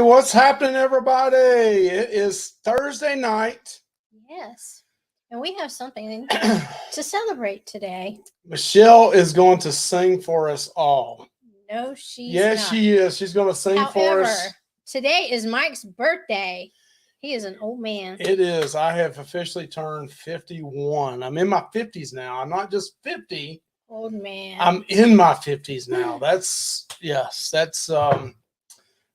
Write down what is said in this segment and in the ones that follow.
what's happening, everybody? It is Thursday night. Yes. And we have something to celebrate today. Michelle is going to sing for us all. No, she's not. Yes, she is. She's going to sing for us. Today is Mike's birthday. He is an old man. It is. I have officially turned 51. I'm in my 50s now. I'm not just 50. Old man. I'm in my 50s now. That's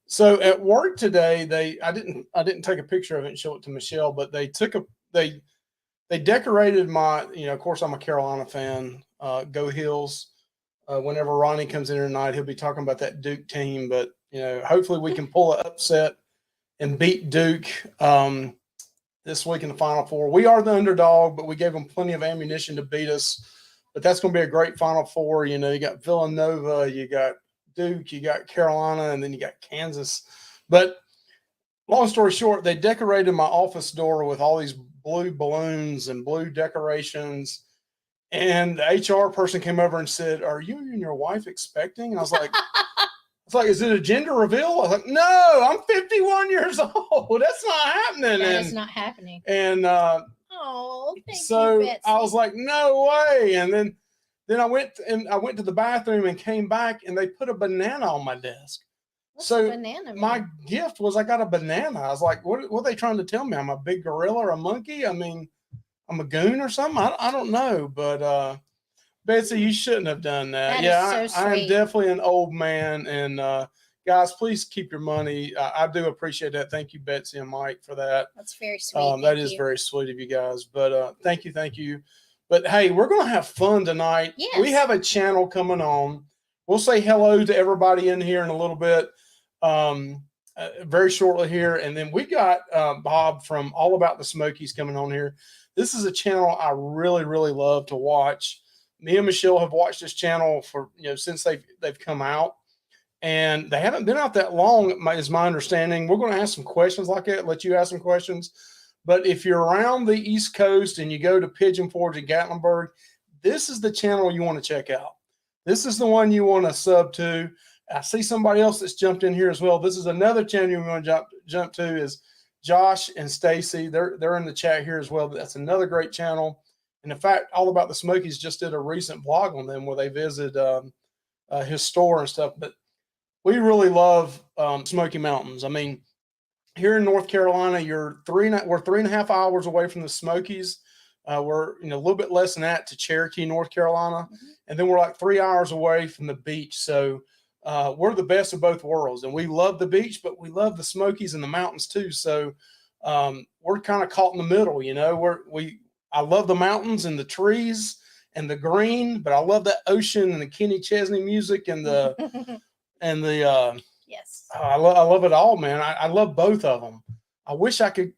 so at work today, I didn't take a picture of it and show it to Michelle, but they decorated my, of course I'm a Carolina fan, go Hills. Whenever Ronnie comes in here tonight, he'll be talking about that Duke team, but hopefully we can pull an upset and beat Duke this week in the Final Four. We are the underdog, but we gave them plenty of ammunition to beat us. But that's going to be a great Final Four. You got Villanova, you got Duke, you got Carolina, and then you got Kansas. But long story short, they decorated my office door with all these blue balloons and blue decorations. And the HR person came over and said, "Are you and your wife expecting?" And I was like, is it a gender reveal? I was like, no, I'm 51 years old. That's not happening. That is not happening. And so you, Betsy. I was like, no way. And then I went to the bathroom and came back, and they put a banana on my desk. What's a banana mean? My gift was I got a banana. I was like, what are they trying to tell me? I'm a big gorilla or a monkey? I mean, I'm a goon or something? I don't know. But Betsy, you shouldn't have done that. That is so I sweet. am definitely an old man. And guys, please keep your money. I do appreciate that. Thank you, Betsy and Mike, for that. That's very sweet. That is very sweet of you guys. But thank you. But hey, we're going to have fun tonight. Yes. We have a channel coming on. We'll say hello to everybody in here in a little bit, very shortly here. And then we got Bob from All About The Smokies coming on here. This is a channel I really, really love to watch. Me and Michelle have watched this channel for, since they've come out. And they haven't been out that long, is my understanding. We're going to ask some questions like that, let you ask some questions. But if you're around the East Coast and you go to Pigeon Forge and Gatlinburg, this is the channel you want to check out. This is the one you want to sub to. I see somebody else that's jumped in here as well. This is another channel you want to jump to is Josh and Stacy. They're in the chat here as well. That's another great channel. And in fact, All About the Smokies just did a recent vlog on them where they visit his store and stuff. But we really love Smoky Mountains. I mean, here in North Carolina, we're 3.5 hours away from the Smokies. We're a little bit less than that to Cherokee, North Carolina, and then we're like 3 hours away from the beach. So we're the best of both worlds, and we love the beach, but we love the Smokies and the mountains too. So we're kind of caught in the middle. I love the mountains and the trees and the green, but I love that ocean and the Kenny Chesney music and the yes. I love it all, man. I love both of them. I wish I could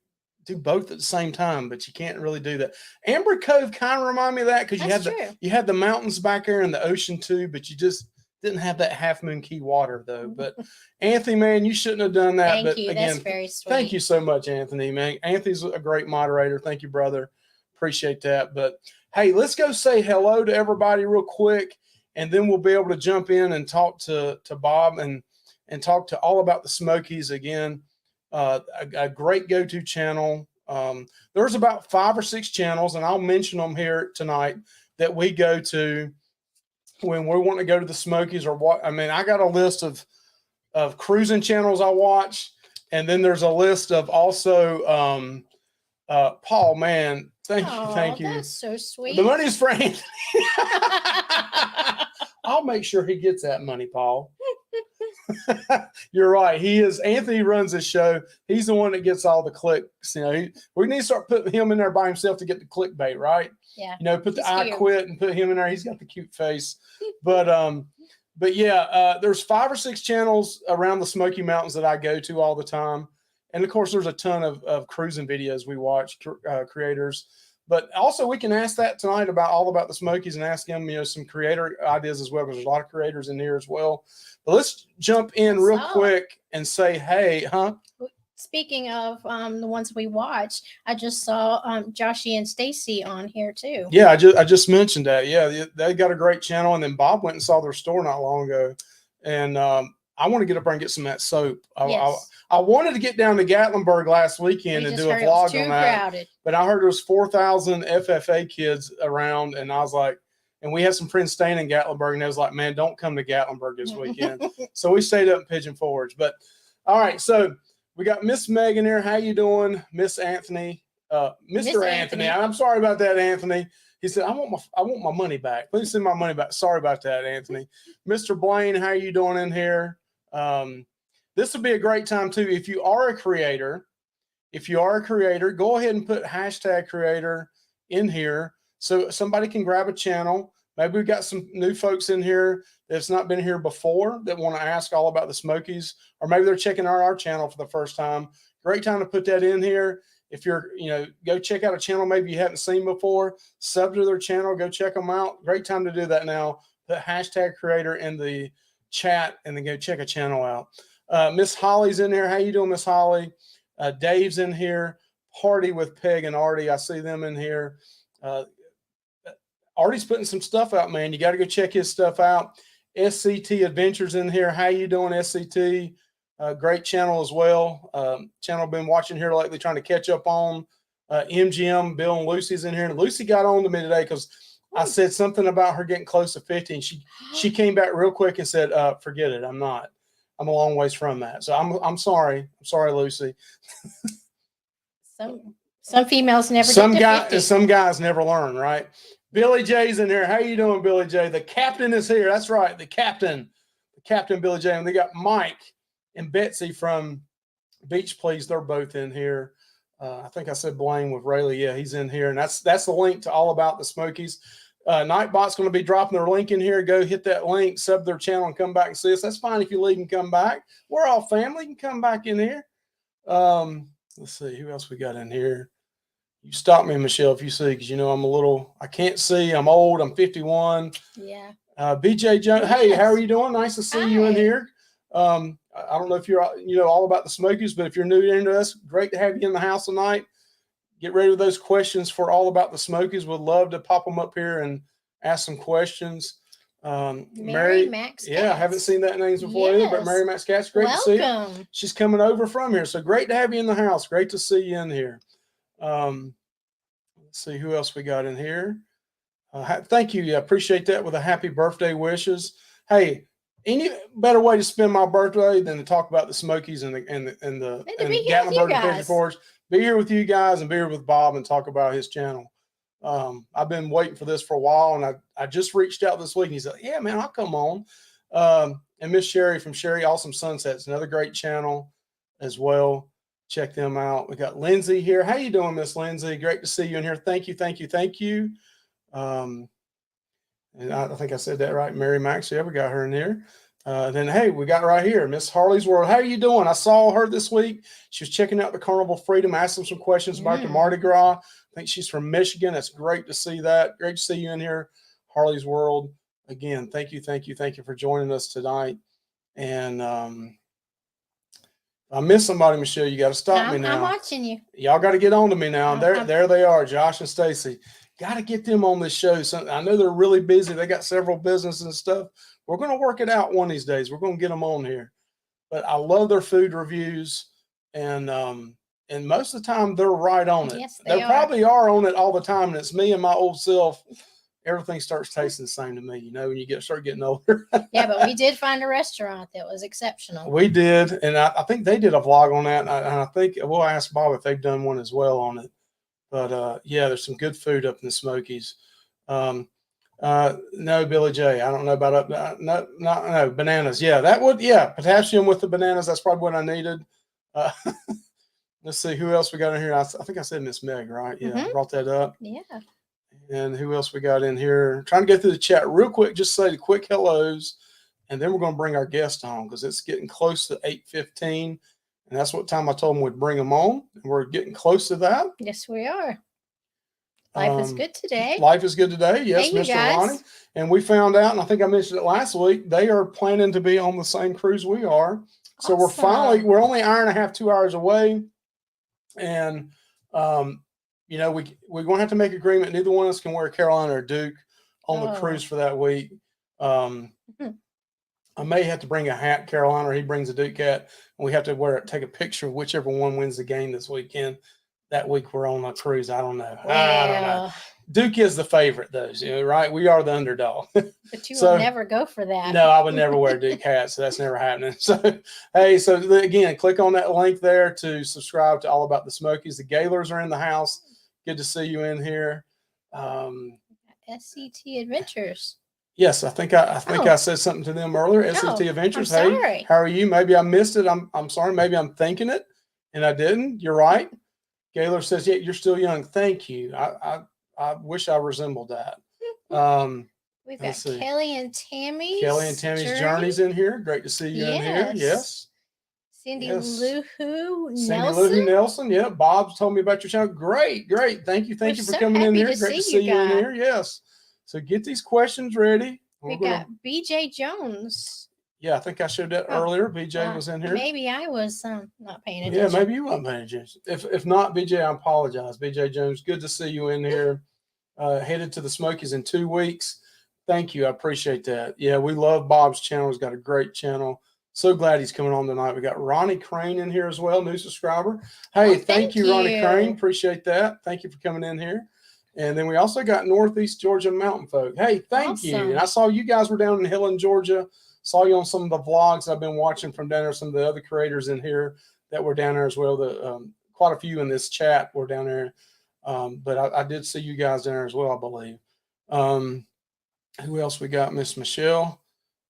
do both at the same time, but you can't really do that. Amber Cove kind of remind me of that because you had the mountains back there and the ocean too, but you just didn't have that Half Moon Key water though. But Anthony, man, you shouldn't have done that. Thank but you. Again, that's very sweet. Thank you so much, Anthony, man. Anthony's a great moderator. Thank you, brother. Appreciate that. But hey, let's go say hello to everybody real quick, and then we'll be able to jump in and talk to Bob and talk to All About the Smokies again. A great go-to channel. There's about 5 or 6 channels, and I'll mention them here tonight that we go to when we want to go to the Smokies or what. I mean, I got a list of cruising channels I watch, and then there's a list of also Paul, man. Thank you. That's so sweet. The money's for Anthony. I'll make sure he gets that money, Paul. You're right. Anthony runs this show. He's the one that gets all the clicks. We need to start putting him in there by himself to get the clickbait, right? Yeah. Put the I quit and put him in there. He's got the cute face. But yeah, there's 5 or 6 channels around the Smoky Mountains that I go to all the time. And of course, there's a ton of cruising videos we watch, creators. But also, we can ask that tonight All About the Smokies and ask them, some creator ideas as well, because there's a lot of creators in here as well. But let's jump in real quick and say, hey, Speaking of the ones we watched, I just saw Joshy and Stacy on here too. Yeah, I just mentioned that. Yeah, they got a great channel, and then Bob went and saw their store not long ago, and I want to get up there and get some of that soap. Yes. I wanted to get down to Gatlinburg last weekend We and just do a heard it was vlog too on that. crowded. But I heard there was 4,000 FFA kids around, and I was like, and we had some friends staying in Gatlinburg, and they was like, man, don't come to Gatlinburg this weekend. So we stayed up in Pigeon Forge. But all right, so we got Miss Megan here. How you doing, Miss Anthony? Mr. Anthony. I'm sorry about that, Anthony. He said, I want my money back. Please send my money back. Sorry about that, Anthony. Mr. Blaine, how you doing in here? This would be a great time too. If you are a creator, go ahead and put hashtag creator in here so somebody can grab a channel. Maybe we've got some new folks in here that's not been here before that want to ask all about the Smokies, or maybe they're checking out our channel for the first time. Great time to put that in here. If you're, go check out a channel maybe you haven't seen before, sub to their channel, go check them out. Great time to do that now. Put hashtag creator in the chat and then go check a channel out. Miss Holly's in there. How you doing, Miss Holly? Dave's in here. Party with Peg and Artie. I see them in here. Artie's putting some stuff out, man. You got to go check his stuff out. SCT Adventures in here. How you doing, SCT? Great channel as well. Channel I've been watching here lately, trying to catch up on. MGM, Bill and Lucy's in here. And Lucy got on to me today because I said something about her getting close to 50. And she came back real quick and said, forget it. I'm not. I'm a long ways from that. So I'm sorry. I'm sorry, Lucy. Some females never get to 50. Some guys never learn, right? Billy J's in here. How you doing, Billy J? The captain is here. That's right. The captain Billy J. And they got Mike and Betsy from Beach Please. They're both in here. I think I said Blaine with Rayleigh. Yeah, he's in here. And that's the link to All About the Smokies. Nightbot's going to be dropping their link in here. Go hit that link, sub their channel, and come back and see us. That's fine if you leave and come back. We're all family. You can come back in here. Let's see. Who else we got in here? You stop me, Michelle, if you see, because I can't see. I'm old. I'm 51. Yeah. BJ Jones. Hey, how are you doing? Nice to see you in here. I don't know if you're, all about the Smokies, but if you're new into us, great to have you in the house tonight. Get ready with those questions for All About the Smokies. Would love to pop them up here and ask some questions. Mary Max. Yeah, I haven't seen that name before either, but Mary Max Katz, great to see you. She's coming over from here, so great to have you in the house. Great to see you in here. Let's see who else we got in here. Thank you. I appreciate that with a happy birthday wishes. Hey, any better way to spend my birthday than to talk about the Smokies and the Gatlinburg and Pigeon Forge? Be here with you guys and be here with Bob and talk about his channel. I've been waiting for this for a while, and I just reached out this week, and he said, yeah, man, I'll come on. And Miss Sherry from Sherry Awesome Sunsets, another great channel as well. Check them out. We got Lindsay here. How you doing, Miss Lindsay? Great to see you in here. Thank you. And I think I said that right. Mary Max, yeah, we got her in here. Then, hey, we got right here, Miss Harley's World. How are you doing? I saw her this week. She was checking out the Carnival Freedom, asked them some questions about the Mardi Gras. I think she's from Michigan. That's great to see that. Great to see you in here, Harley's World. Again, thank you for joining us tonight. And I miss somebody, Michelle. You got to stop me now. I'm watching you. Y'all got to get on to me now. There they are, Josh and Stacy. Got to get them on this show. So I know they're really busy. They got several businesses and stuff. We're going to work it out one of these days. We're going to get them on here. But I love their food reviews, and most of the time they're right on it. Yes, they probably are on it all the time, and it's me and my old self. Everything starts tasting the same to me, when you start getting older. Yeah, but we did find a restaurant that was exceptional. We did, and I think they did a vlog on that, and I think we'll ask Bob if they've done one as well on it. But yeah, there's some good food up in the Smokies. No, Billy J. I don't know about no bananas. Yeah, potassium with the bananas. That's probably what I needed. Let's see who else we got in here. I think I said Miss Meg, right? Yeah, I brought that up. Yeah. And who else we got in here? Trying to get through the chat real quick. Just say the quick hellos, and then we're going to bring our guest on because it's getting close to 8:15. And that's what time I told them we'd bring them on. And we're getting close to that. Yes, we are. Life is good today. Life is good today. Yes, hey, Mr. Ronnie. And we found out, and I think I mentioned it last week, they are planning to be on the same cruise we are. So awesome. we're only an hour and a half, 2 hours away. And, we're going to have to make an agreement. Neither one of us can wear Carolina or Duke on the cruise for that week. I may have to bring a hat, Carolina, or he brings a Duke hat, and we have to take a picture of whichever one wins the game this weekend. That week we're on a cruise. I don't know. I don't know. Duke is the favorite, though, right? We are the underdog. But you will never go for that. No, I would never wear a Duke hat, so that's never happening. So, hey, so again, click on that link there to subscribe to All About the Smokies. The Gaylors are in the house. Good to see you in here. SCT Adventures. Yes, I think I said something to them earlier. SCT Adventures. I'm hey, sorry. How are you? Maybe I missed it. I'm sorry. Maybe I'm thinking it and I didn't. You're right. Gaylor says, "Yeah, you're still young." Thank you. I wish I resembled that. We've got Kelly and Tammy's Journey's in here. Great to see you in here. Yes. Cindy Lou Nelson. Yeah. Bob's told me about your channel. Great. Thank you for coming in here. Great to see you in here. Yes. So get these questions ready. We got BJ Jones. Yeah, I think I showed that earlier. BJ was in here. Maybe I was not paying attention. Yeah, maybe you weren't paying attention. If not, BJ, I apologize. BJ Jones, good to see you in here. Headed to the Smokies in 2 weeks. Thank you. I appreciate that. Yeah, we love Bob's channel. He's got a great channel. So glad he's coming on tonight. We got Ronnie Crane in here as well, new subscriber. Hey, thank you, Ronnie Crane. Appreciate that. Thank you for coming in here. And then we also got Northeast Georgia mountain folk. Hey, thank you. And I saw you guys were down in Helen, Georgia. Saw you on some of the vlogs I've been watching from down there. Some of the other creators in here that were down there as well. Quite a few in this chat were down there. But I did see you guys down there as well, I believe. Who else we got? Miss Michelle.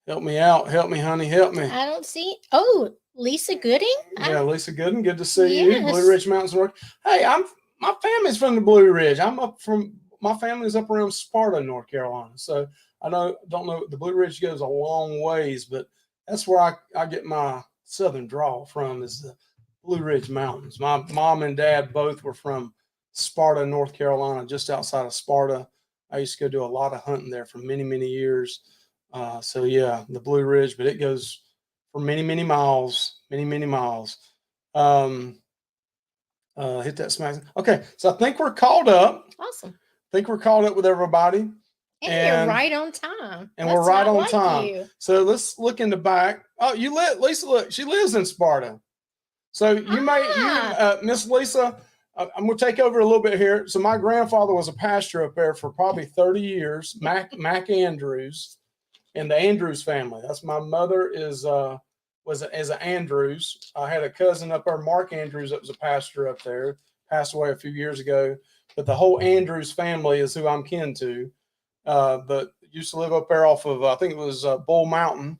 Help me out. Help me, honey. Help me. I don't see. Oh, Lisa Gooding. Yeah, Lisa Gooding. Good to see you. Blue Ridge Mountains. Hey, my family's from the Blue Ridge. My family's up around Sparta, North Carolina. So I don't know. The Blue Ridge goes a long ways, but that's where I get my southern drawl from, is the Blue Ridge Mountains. My mom and dad both were from Sparta, North Carolina, just outside of Sparta. I used to go do a lot of hunting there for many, many years. So yeah, the Blue Ridge, but it goes for many, many miles, many, many miles. Hit that smack. Okay. So I think we're caught up. Awesome. I think we're caught up with everybody. And you're right on time. And we're right on time. So let's look in the back. Oh, Lisa, look, she lives in Sparta. So Miss Lisa, I'm going to take over a little bit here. So my grandfather was a pastor up there for probably 30 years, Mac Andrews, and the Andrews family. That's my mother was an Andrews. I had a cousin up there, Mark Andrews, that was a pastor up there, passed away a few years ago. But the whole Andrews family is who I'm kin to. But used to live up there off of, I think it was Bull Mountain.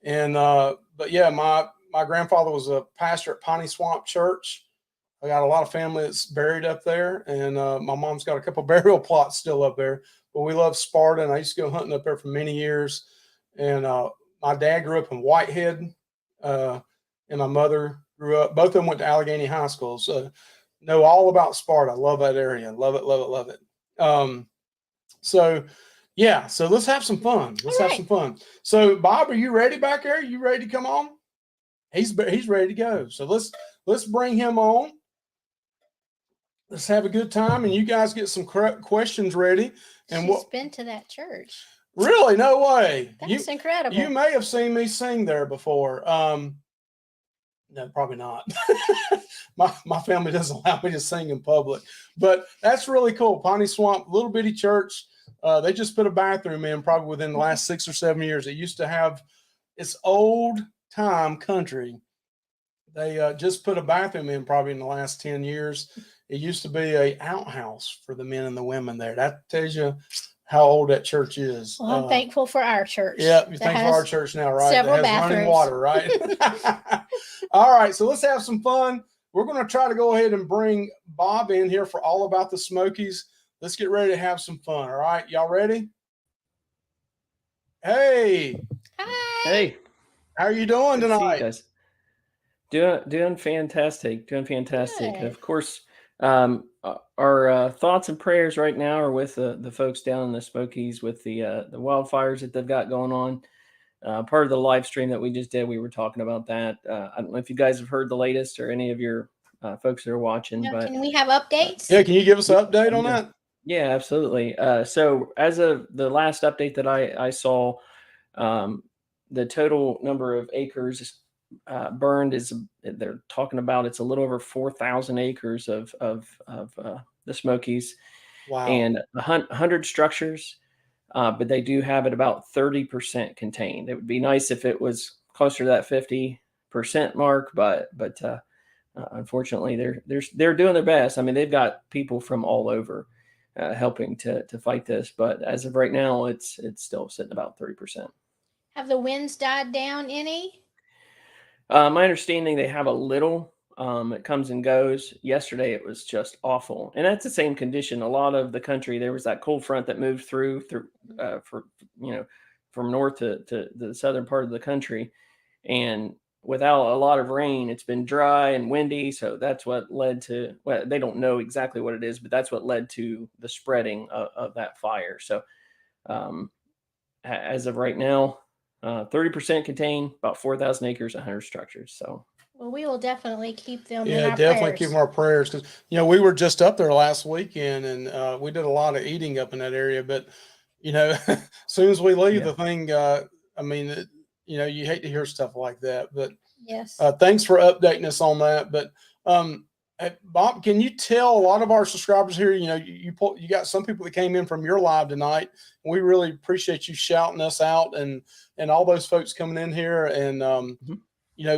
And, but yeah, my grandfather was a pastor at Piney Swamp Church. I got a lot of family that's buried up there, and my mom's got a couple burial plots still up there. But we love Sparta, and I used to go hunting up there for many years. And my dad grew up in Whitehead, and my mother grew up. Both of them went to Allegheny High School, so know all about Sparta. Love that area. Love it, love it, love it. So yeah, so let's have some fun. Let's have some fun. So Bob, are you ready back there? You ready to come on? He's ready to go. So let's bring him on. Let's have a good time, and you guys get some questions ready. And She's been to that church. Really? No way. That's incredible. You may have seen me sing there before. No, probably not. my family doesn't allow me to sing in public, but that's really cool. Piney Swamp, little bitty church. They just put a bathroom in probably within the last 6 or 7 years. It used to have, it's old time country. They just put a bathroom in probably in the last 10 years. It used to be a outhouse for the men and the women there. That tells you how old that church is. Well, I'm thankful for our church. Yeah, you're thankful for our church now, right? Several that has bathrooms. Running water, right? All right, so let's have some fun. We're going to try to go ahead and bring Bob in here for All About the Smokies. Let's get ready to have some fun. All right, y'all ready? Hey. Hi. Hey. How are you doing tonight? Guys. Doing fantastic. Doing fantastic. Good. Of course, our thoughts and prayers right now are with the folks down in the Smokies with the wildfires that they've got going on. Part of the live stream that we just did, we were talking about that. I don't know if you guys have heard the latest or any of your folks that are watching. But can we have updates? Yeah, can you give us an update on that? Yeah, absolutely. So as of the last update that I saw, the total number of acres burned is, they're talking about, it's a little over 4,000 acres of the Smokies, Wow. and 100 structures. But they do have it about 30% contained. It would be nice if it was closer to that 50% mark, but unfortunately, they're doing their best. I mean, they've got people from all over helping to fight this, but as of right now, it's still sitting about 30%. Have the winds died down any? My understanding, they have a little. It comes and goes. Yesterday, it was just awful, and that's the same condition. A lot of the country, there was that cold front that moved through for from north to the southern part of the country, and without a lot of rain, it's been dry and windy. So that's what led to. Well, they don't know exactly what it is, but that's what led to the spreading of that fire. So um, as of right now, 30% contained, about 4,000 acres, 100 structures. So, Well, we will definitely keep them in Yeah, our definitely prayers. keep them our prayers, because we were just up there last weekend, and we did a lot of eating up in that area. But as soon as we leave yeah. the thing, I mean, you hate to hear stuff like that. But Yes. thanks for updating us on that. But Bob, can you tell a lot of our subscribers here? You got some people that came in from your live tonight. We really appreciate you shouting us out, and all those folks coming in here. And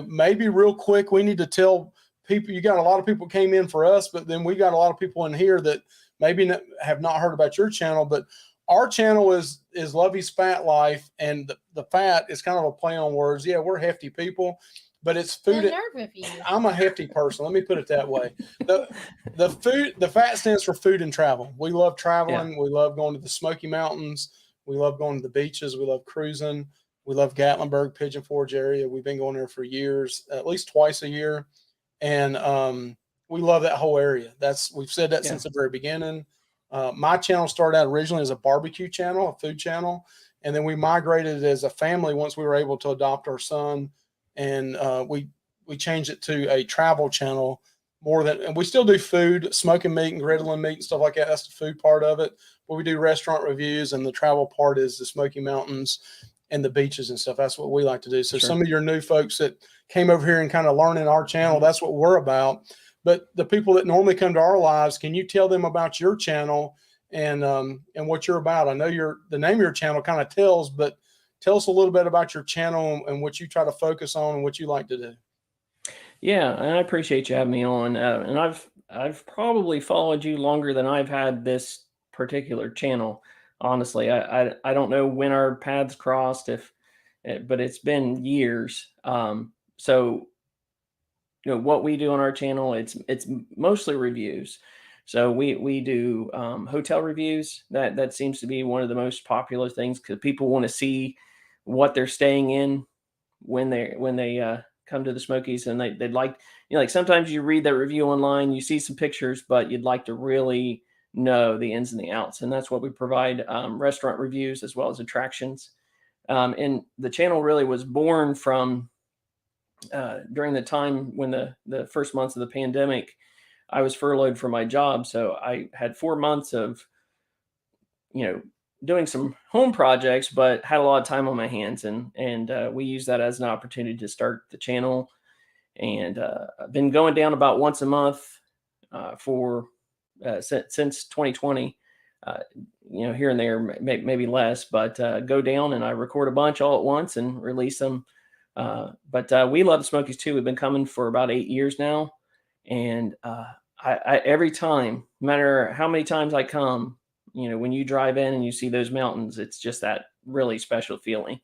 maybe real quick, we need to tell people. You got a lot of people came in for us, but then we got a lot of people in here that maybe have not heard about your channel. But our channel is Luvy's Fat Life, and the fat is kind of a play on words. Yeah, we're hefty people, but it's food. The nerve of you. I'm a hefty person. Let me put it that way. The fat stands for food and travel. We love traveling. Yeah. We love going to the Smoky Mountains. We love going to the beaches. We love cruising. We love Gatlinburg, Pigeon Forge area. We've been going there for years, at least twice a year. And we love that whole area. We've said that since the very beginning. My channel started out originally as a barbecue channel, a food channel. And then we migrated as a family once we were able to adopt our son. And we changed it to a travel channel and we still do food, smoking meat and griddling meat and stuff like that. That's the food part of it. But we do restaurant reviews, and the travel part is the Smoky Mountains and the beaches and stuff. That's what we like to do. So some of your new folks that came over here and kind of learning our channel, that's what we're about. But the people that normally come to our lives, can you tell them about your channel and what you're about? I know the name of your channel kind of tells, but tell us a little bit about your channel and what you try to focus on and what you like to do. Yeah, and I appreciate you having me on. And I've probably followed you longer than I've had this particular channel. Honestly, I don't know when our paths crossed, but it's been years. So what we do on our channel, it's mostly reviews. So we do hotel reviews. That seems to be one of the most popular things, because people want to see what they're staying in when they come to the Smokies, and they'd like, like sometimes you read that review online, you see some pictures, but you'd like to really know the ins and the outs. And that's what we provide, restaurant reviews as well as attractions. And the channel really was born from during the time when the first months of the pandemic, I was furloughed from my job. So I had 4 months of, doing some home projects, but had a lot of time on my hands, and we used that as an opportunity to start the channel. And I've been going down about once a month for since 2020. Here and there, maybe less, but go down and I record a bunch all at once and release them. But we love the Smokies too. We've been coming for about 8 years now, and I every time, no matter how many times I come, when you drive in and you see those mountains, it's just that really special feeling,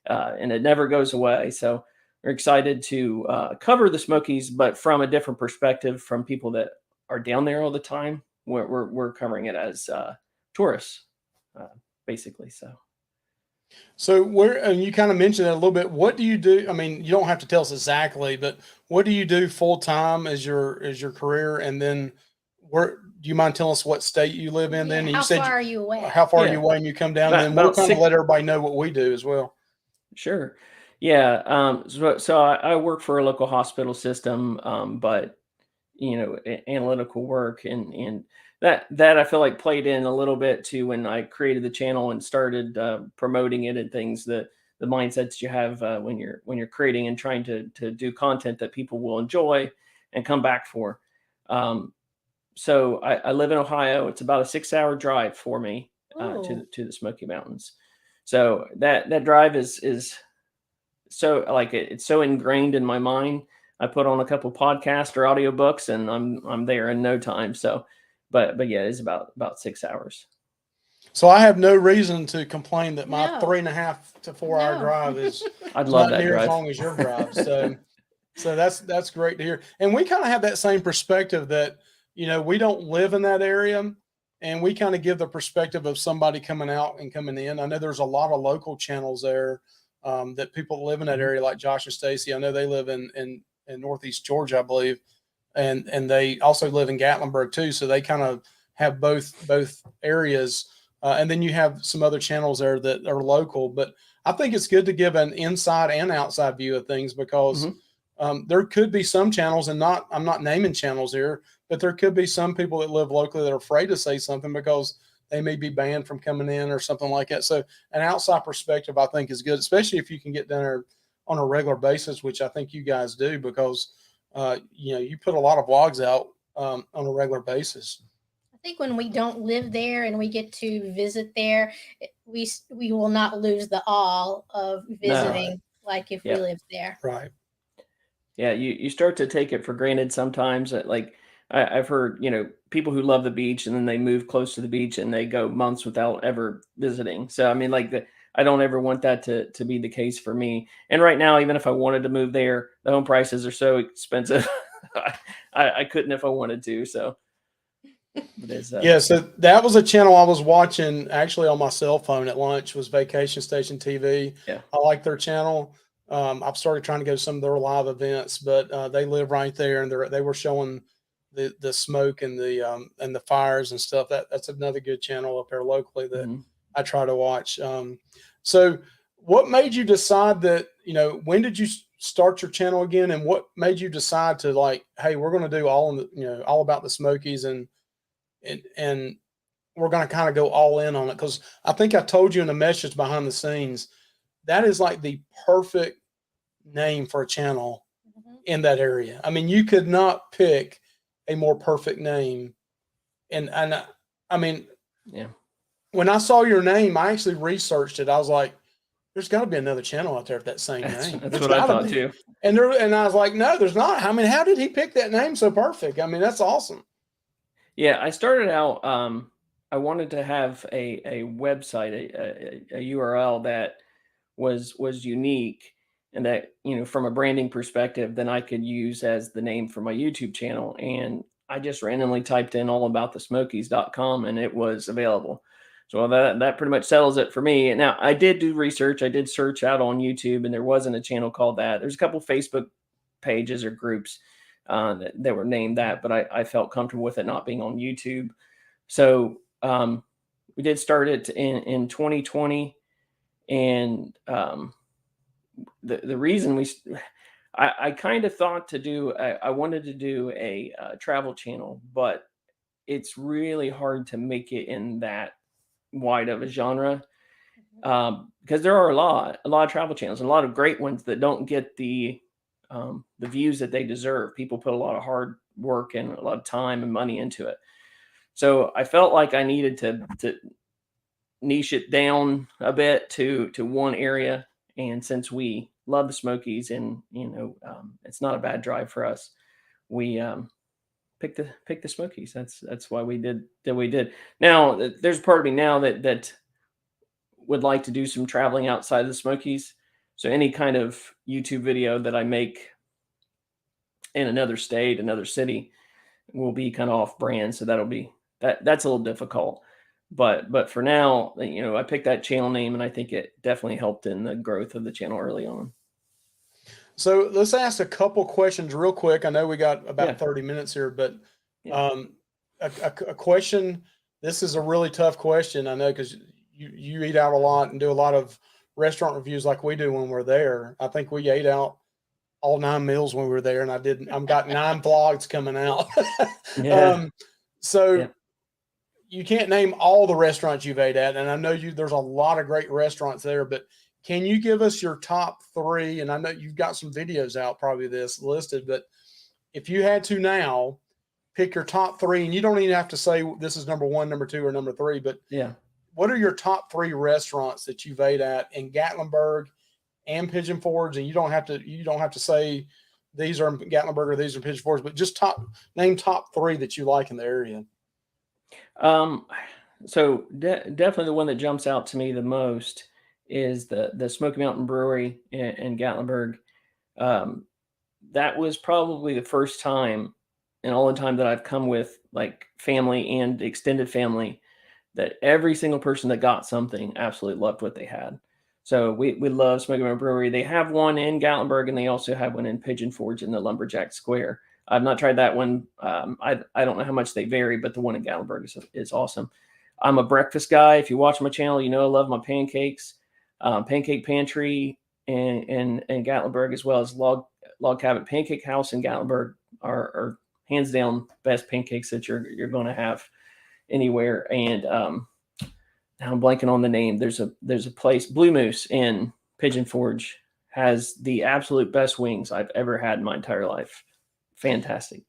and it never goes away. So we're excited to cover the Smokies, but from a different perspective, from people that are down there all the time. We're covering it as tourists, basically. So and you kind of mentioned it a little bit. What do you do? I mean, you don't have to tell us exactly, but what do you do full time as your career? And then do you mind telling us what state you live in then? And How you said, far are you away? how far are you away when you come down? And then we'll kind of let everybody know what we do as well. Sure. Yeah. So I work for a local hospital system, but analytical work, and that I feel like played in a little bit to when I created the channel and started promoting it and things. The the mindsets you have when you're creating and trying to do content that people will enjoy and come back for. So I live in Ohio. It's about a 6-hour drive for me to the Smoky Mountains. So that drive is so like it's so ingrained in my mind. I put on a couple podcasts or audiobooks and I'm there in no time. So, but yeah, it's about 6 hours. So I have no reason to complain that my No. 3.5 to 4 hour No. drive is I'd love not that near as drive. long as your drive. So that's great to hear. And we kind of have that same perspective that, you know, we don't live in that area, and we kind of give the perspective of somebody coming out and coming in. I know there's a lot of local channels there that people that live in that area, like Josh and Stacy. I know they live in Northeast Georgia, I believe, and they also live in Gatlinburg too. So they kind of have both areas. And then you have some other channels there that are local, but I think it's good to give an inside and outside view of things, because there could be some channels, and I'm not naming channels here, but there could be some people that live locally that are afraid to say something because they may be banned from coming in or something like that. So an outside perspective, I think, is good, especially if you can get down there on a regular basis, which I think you guys do, because you know, you put a lot of vlogs out on a regular basis. I think when we don't live there and we get to visit there, we will not lose the awe of visiting like if we lived there. Right. Yeah, you start to take it for granted sometimes. Like I've heard, you know, people who love the beach and then they move close to the beach and they go months without ever visiting. So I mean, like I don't ever want that to be the case for me. And right now, even if I wanted to move there, the home prices are so expensive. I couldn't if I wanted to. So yeah, so that was a channel I was watching actually on my cell phone at lunch, was Vacation Station TV. Yeah, I like their channel. I've started trying to go to some of their live events, but they live right there, and they were showing the smoke and the fires and stuff. That's another good channel up there locally that I try to watch. So what made you decide that, you know, when did you start your channel again, and what made you decide to, like, hey, we're going to do all about the Smokies, and we're going to kind of go all in on it? Because I think I told you in the message behind the scenes, that is like the perfect name for a channel in that area. I mean, you could not pick a more perfect name. And I mean, yeah, when I saw your name, I actually researched it. I was like, there's got to be another channel out there with that same name. That's what I thought too. And I was like, no, there's not. I mean, how did he pick that name so perfect? I mean, that's awesome. Yeah, I started out, I wanted to have a website, a URL that was unique, and that, you know, from a branding perspective, then I could use as the name for my YouTube channel. And I just randomly typed in allaboutthesmokies.com and it was available. So that pretty much settles it for me. And now I did do research. I did search out on YouTube, and there wasn't a channel called that. There's a couple Facebook pages or groups that were named that, but I felt comfortable with it not being on YouTube. So we did start it in 2020, and the reason I kind of thought to do, I wanted to do a travel channel, but it's really hard to make it in that wide of a genre, because there are a lot of travel channels, and a lot of great ones that don't get the views that they deserve. People put a lot of hard work and a lot of time and money into it. So I felt like I needed to niche it down a bit to one area. And since we love the Smokies, and, you know, it's not a bad drive for us, we picked the Smokies. That's why we did that. We did. Now there's part of me now that would like to do some traveling outside of the Smokies. So any kind of YouTube video that I make in another state, another city, will be kind of off brand. So that's a little difficult. But for now, you know, I picked that channel name, and I think it definitely helped in the growth of the channel early on. So let's ask a couple questions real quick. I know we got about 30 minutes here, but a question. This is a really tough question, I know, because you eat out a lot and do a lot of restaurant reviews like we do when we're there. I think we ate out all 9 meals when we were there, and I've got 9 vlogs coming out. You can't name all the restaurants you've ate at, and I know there's a lot of great restaurants there, but Can you give us your top 3? And I know you've got some videos out, probably this listed, but if you had to now pick your top 3, and you don't even have to say this is number 1, number 2, or number 3, but Yeah. what are your top 3 restaurants that you've ate at in Gatlinburg and Pigeon Forge? And you don't have to say these are Gatlinburg or these are Pigeon Forge, but just name top 3 that you like in the area. So definitely the one that jumps out to me the most is the Smoky Mountain Brewery in Gatlinburg. That was probably the first time in all the time that I've come with like family and extended family that every single person that got something absolutely loved what they had. So we love Smoky Mountain Brewery. They have one in Gatlinburg, and they also have one in Pigeon Forge in the Lumberjack Square. I've not tried that one. I don't know how much they vary, but the one in Gatlinburg is awesome. I'm a breakfast guy. If you watch my channel, you know I love my pancakes. Pancake Pantry in Gatlinburg, as well as Log Cabin Pancake House in Gatlinburg are hands down best pancakes that you're going to have anywhere. And now I'm blanking on the name. There's a place, Blue Moose in Pigeon Forge, has the absolute best wings I've ever had in my entire life. Fantastic.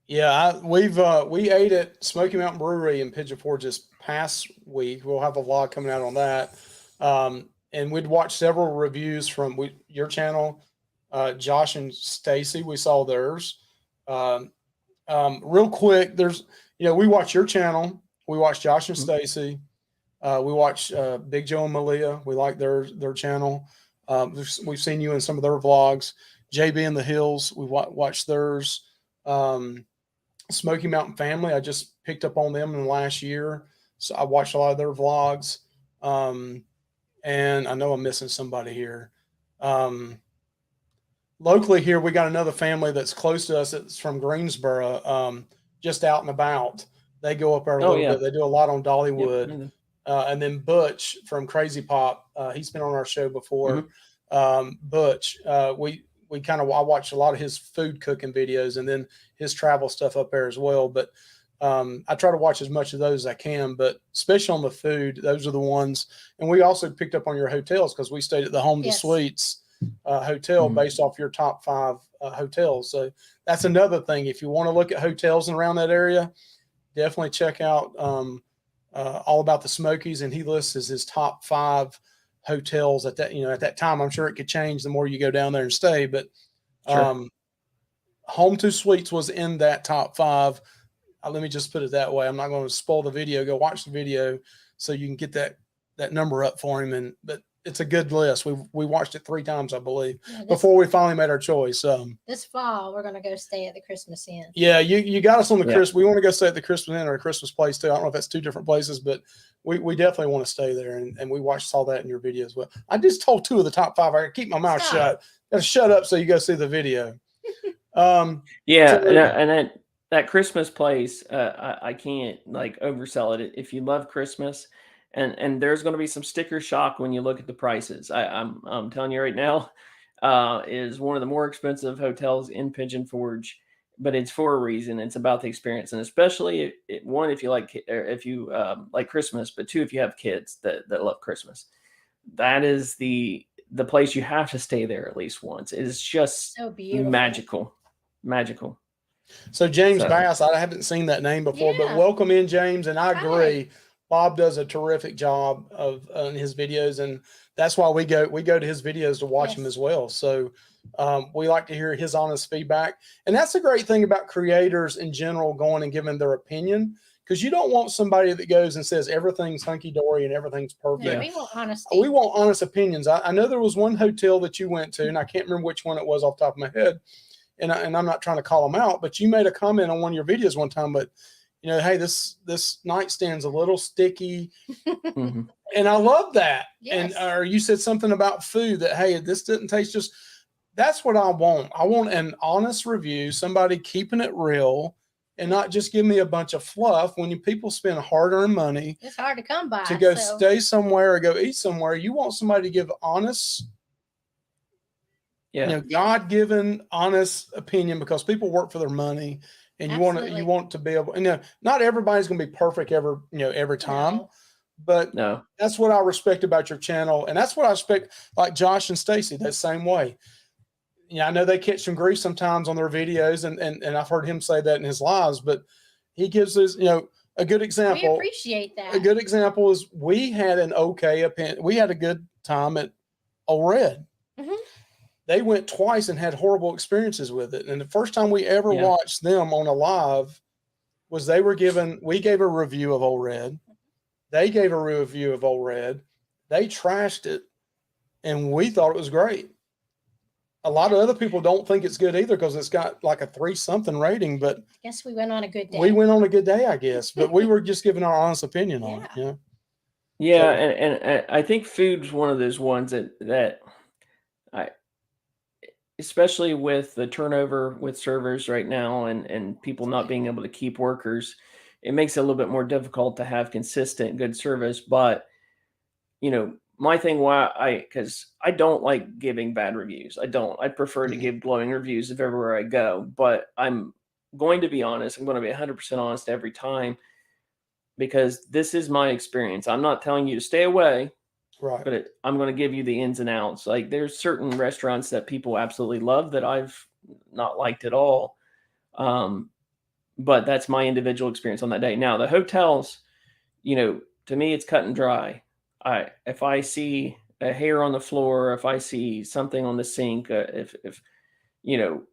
Yeah, we ate at Smoky Mountain Brewery in Pigeon Forge this past week. We'll have a vlog coming out on that. And we'd watched several reviews from your channel, Josh and Stacy. We saw theirs. Real quick, we watch your channel. We watch Josh and Stacy. We watch Big Joe and Malia. We like their channel. We've seen you in some of their vlogs. JB in the Hills, we watched theirs. Smoky Mountain Family, I just picked up on them in the last year, so I watched a lot of their vlogs. And I know I'm missing somebody here. Locally here, we got another family that's close to us. It's from Greensboro, just out and about. They go up there a little bit. They do a lot on Dollywood. Yep. And then Butch from Crazy Pop, he's been on our show before. Butch, I watched a lot of his food cooking videos and then his travel stuff up there as well. But I try to watch as much of those as I can, but especially on the food, those are the ones. And we also picked up on your hotels because we stayed at the Home to Suites hotel based off your top 5 hotels. So that's another thing. If you want to look at hotels around that area, definitely check out All About the Smokies, and he lists as his top 5 hotels at that time. I'm sure it could change the more you go down there and stay, but Home to Suites was in that top 5. Let me just put it that way. I'm not going to spoil the video. Go watch the video so you can get that number up for him. But it's a good list. We watched it 3 times, I believe, before we finally made our choice. This fall, we're going to go stay at the Christmas Inn. Yeah, you got us on the Christmas. We want to go stay at the Christmas Inn or a Christmas place too. I don't know if that's 2 different places, but we definitely want to stay there. And we saw that in your video as well. I just told 2 of the top 5. I keep my mouth shut. Got to shut up so you go see the video. And that Christmas place, I can't oversell it. If you love Christmas, and there's going to be some sticker shock when you look at the prices. I'm telling you right now, is one of the more expensive hotels in Pigeon Forge, but it's for a reason. It's about the experience, and especially if you like Christmas, but 2, if you have kids that love Christmas, that is the place you have to stay there at least once. It is just so beautiful, magical. So James Bass, I haven't seen that name before, but welcome in, James. And I agree. Bob does a terrific job on his videos, and that's why we go to his videos to watch him as well. So we like to hear his honest feedback, and that's the great thing about creators in general going and giving their opinion, because you don't want somebody that goes and says everything's hunky dory and everything's perfect. Yeah, we want honesty. We want honest opinions. I know there was one hotel that you went to, and I can't remember which one it was off the top of my head, and I'm not trying to call them out, but you made a comment on one of your videos one time, but hey, this nightstand's a little sticky. And I love that. Yes. Or you said something about food that, hey, this didn't taste just, that's what I want. I want an honest review, somebody keeping it real and not just give me a bunch of fluff. When people spend hard-earned money, it's hard to come by. To go stay somewhere or go eat somewhere, you want somebody to give honest, God-given, honest opinion, because people work for their money. And you want to be able, not everybody's going to be perfect every time, But No. that's what I respect about your channel. And that's what I respect, like Josh and Stacy, that same way. Yeah, I know they catch some grief sometimes on their videos, and I've heard him say that in his lives, but he gives us, a good We example. appreciate that. A good example is we had an okay opinion. We had a good time at Old Red. Mhm. They went twice and had horrible experiences with it. And the first time we ever watched them on a live was we gave a review of Old Red. They gave a review of Old Red. They trashed it, and we thought it was great. A lot of other people don't think it's good either because it's got like a 3-something rating, but I guess we went on a good day. we went on a good day, I guess. But we were just giving our honest opinion on it. Yeah, So, and I think food's one of those ones that I, especially with the turnover with servers right now and people not being able to keep workers, it makes it a little bit more difficult to have consistent good service. But my thing because I don't like giving bad reviews. I prefer to give glowing reviews of everywhere I go, but I'm going to be honest. I'm going to be 100% honest every time, because this is my experience. I'm not telling you to stay away, right. but I'm going to give you the ins and outs. Like, there's certain restaurants that people absolutely love that I've not liked at all. But that's my individual experience on that day. Now, the hotels, to me, it's cut and dry. If I see a hair on the floor, if I see something on the sink, if the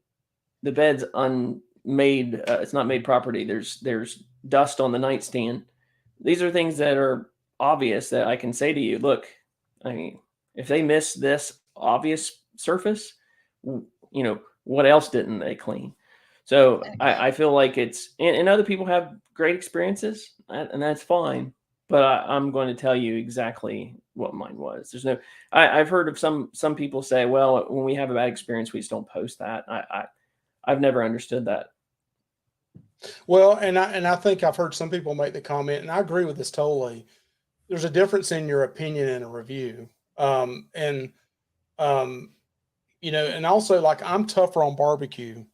bed's unmade, it's not made properly. There's dust on the nightstand. These are things that are obvious that I can say to you, look, I mean, if they miss this obvious surface, what else didn't they clean? So I feel like and other people have great experiences, and that's fine. But I'm going to tell you exactly what mine was. I've heard of some people say, well, when we have a bad experience, we just don't post that. I've never understood that. Well, and I think I've heard some people make the comment, and I agree with this totally. There's a difference in your opinion and a review. And and also, like, I'm tougher on barbecue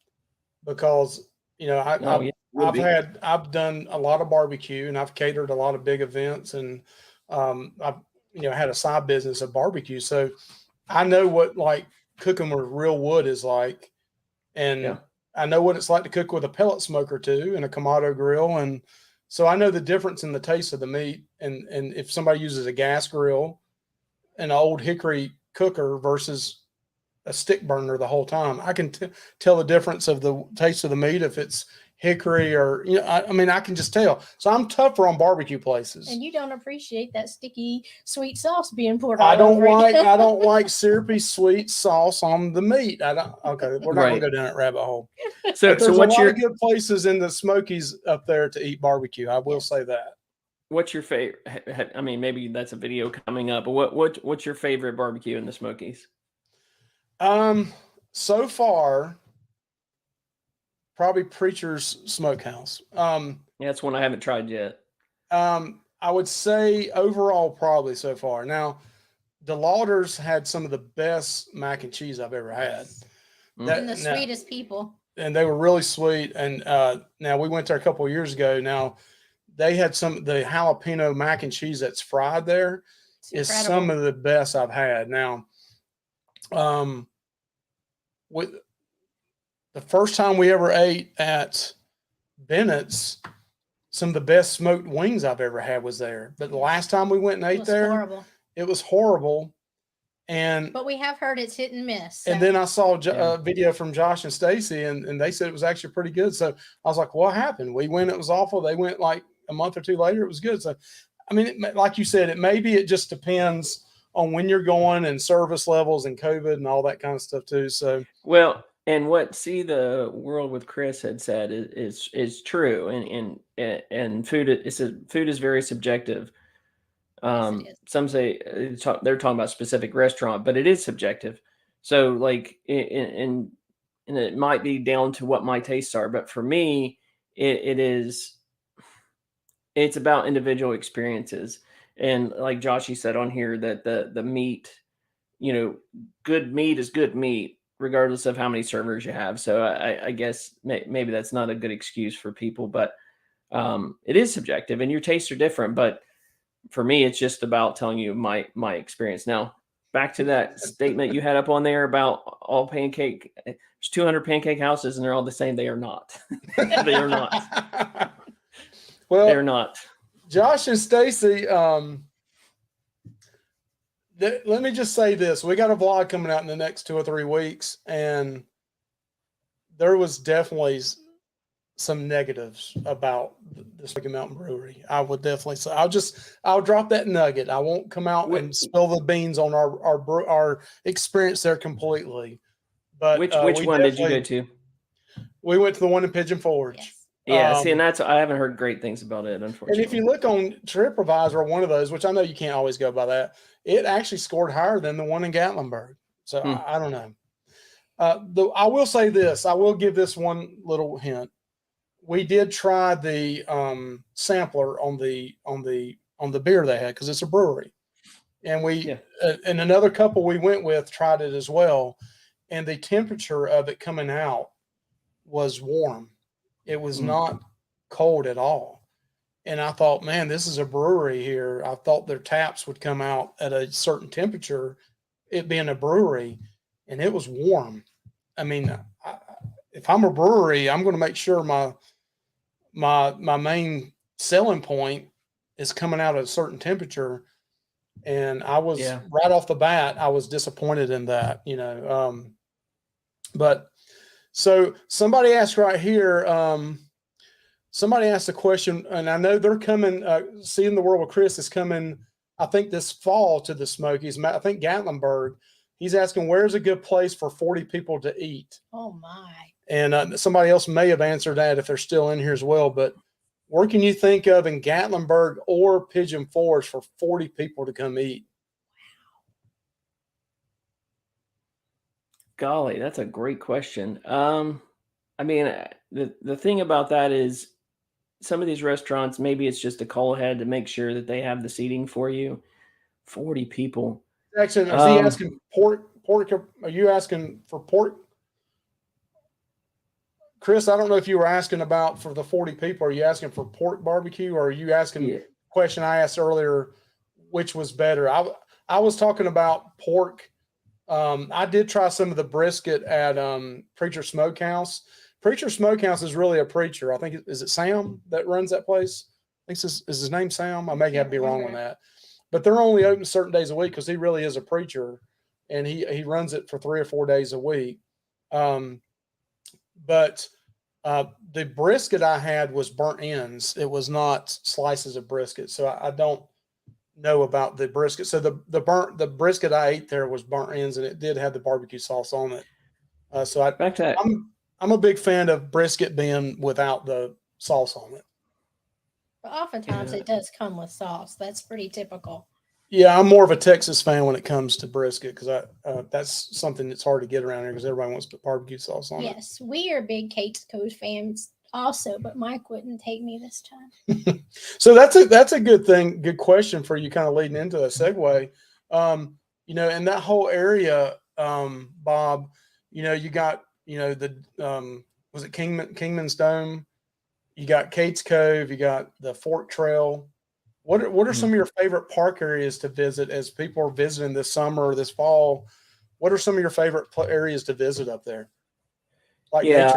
because, I've done a lot of barbecue, and I've catered a lot of big events, and I've, had a side business of barbecue. So I know what, like, cooking with real wood is like. And I know what it's like to cook with a pellet smoker too, and a Kamado grill. And so I know the difference in the taste of the meat. And if somebody uses a gas grill, an old hickory cooker versus a stick burner the whole time, I can tell the difference of the taste of the meat if it's hickory or, I mean, I can just tell. So I'm tougher on barbecue places. And you don't appreciate that sticky sweet sauce being poured I all over it. I don't like syrupy sweet sauce on the meat. Okay, we're not going to go down that rabbit hole. So there's what's a lot of good places in the Smokies up there to eat barbecue. I will say that. What's your favorite? I mean, maybe that's a video coming up, but what's your favorite barbecue in the Smokies? So far, probably Preacher's Smokehouse. That's one I haven't tried yet. I would say overall, probably so far. Now, DeLauder's had some of the best mac and cheese I've ever had. And the sweetest people. And they were really sweet. And now we went there a couple of years ago. Now, they had the jalapeno mac and cheese that's fried there. Is some of the best I've had. Now, with the first time we ever ate at Bennett's, some of the best smoked wings I've ever had was there. But the last time we went and ate there, it was horrible. But we have heard it's hit and miss. So. And then I saw a video from Josh and Stacy, and they said it was actually pretty good. So I was like, what happened? We went, it was awful. They went like a month or two later, it was good. So, I mean, like you said, it just depends on when you're going and service levels and COVID and all that kind of stuff too. So, well, and what the world with Chris had said is true. And food is very subjective. Some say they're talking about a specific restaurant, but it is subjective. So like, and it might be down to what my tastes are, but for me, it's about individual experiences. And like Joshy said on here, that the meat, good meat is good meat, regardless of how many servers you have. So I guess maybe that's not a good excuse for people, but it is subjective, and your tastes are different. But for me, it's just about telling you my experience. Now, back to that statement you had up on there about all pancake. There's 200 pancake houses, and they're all the same. They are not. They are not. Well, they're not. Josh and Stacy, let me just say this. We got a vlog coming out in the next 2 or 3 weeks, and there was definitely some negatives about the Smoky Mountain Brewery. I would definitely say, I'll drop that nugget. I won't come out and spill the beans on our experience there completely. But which one did you go to? We went to the one in Pigeon Forge. Yes. Yeah, see, and I haven't heard great things about it, unfortunately. And if you look on TripAdvisor, one of those, which I know you can't always go by that, it actually scored higher than the one in Gatlinburg. So I don't know. I will say this. I will give this one little hint. We did try the sampler on the beer they had, because it's a brewery, and and another couple we went with tried it as well, and the temperature of it coming out was warm. It was not cold at all. And I thought, man, this is a brewery here. I thought their taps would come out at a certain temperature, it being a brewery, and it was warm. I mean, if I'm a brewery, I'm going to make sure my main selling point is coming out at a certain temperature. And I was right off the bat, I was disappointed in that, but so somebody asked right here, somebody asked a question, and I know they're coming, Seeing the World with Chris is coming, I think, this fall to the Smokies. I think Gatlinburg. He's asking, where's a good place for 40 people to eat? Oh, my. And somebody else may have answered that if they're still in here as well. But where can you think of in Gatlinburg or Pigeon Forge for 40 people to come eat? Golly, that's a great question. I mean, the thing about that is some of these restaurants, maybe it's just a call ahead to make sure that they have the seating for you. 40 people. Jackson, is he asking pork? Are you asking for pork? Chris, I don't know if you were asking about for the 40 people. Are you asking for pork barbecue, or are you asking the question I asked earlier, which was better? I was talking about pork. I did try some of the brisket at Preacher Smokehouse. Preacher Smokehouse is really a preacher. I think is it Sam that runs that place? I think is his name Sam. I may have to be wrong on that, but they're only open certain days a week because he really is a preacher, and he runs it for 3 or 4 days a week. But the brisket I had was burnt ends. It was not slices of brisket, so I don't know about the brisket. So the brisket I ate there was burnt ends, and it did have the barbecue sauce on it. I'm a big fan of brisket being without the sauce on it. But oftentimes it does come with sauce. That's pretty typical. Yeah, I'm more of a Texas fan when it comes to brisket, because that's something that's hard to get around here because everybody wants to put barbecue sauce on it. Yes, we are big Kate's Cove fans also, but Mike wouldn't take me this time. So that's a good thing, good question for you, kind of leading into a segue. In that whole area, Bob, you got was it Kingman's Dome? You got Kate's Cove, you got the Fork Trail. What are some of your favorite park areas to visit as people are visiting this summer or this fall? What are some of your favorite areas to visit up there? So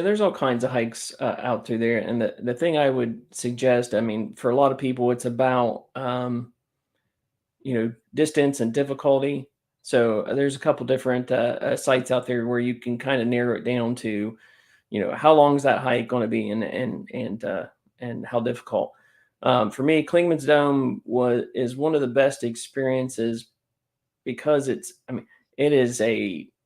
there's all kinds of hikes out through there. And the thing I would suggest, I mean, for a lot of people, it's about, distance and difficulty. So there's a couple different sites out there where you can kind of narrow it down to, how long is that hike going to be and how difficult. For me, Klingman's Dome is one of the best experiences because it is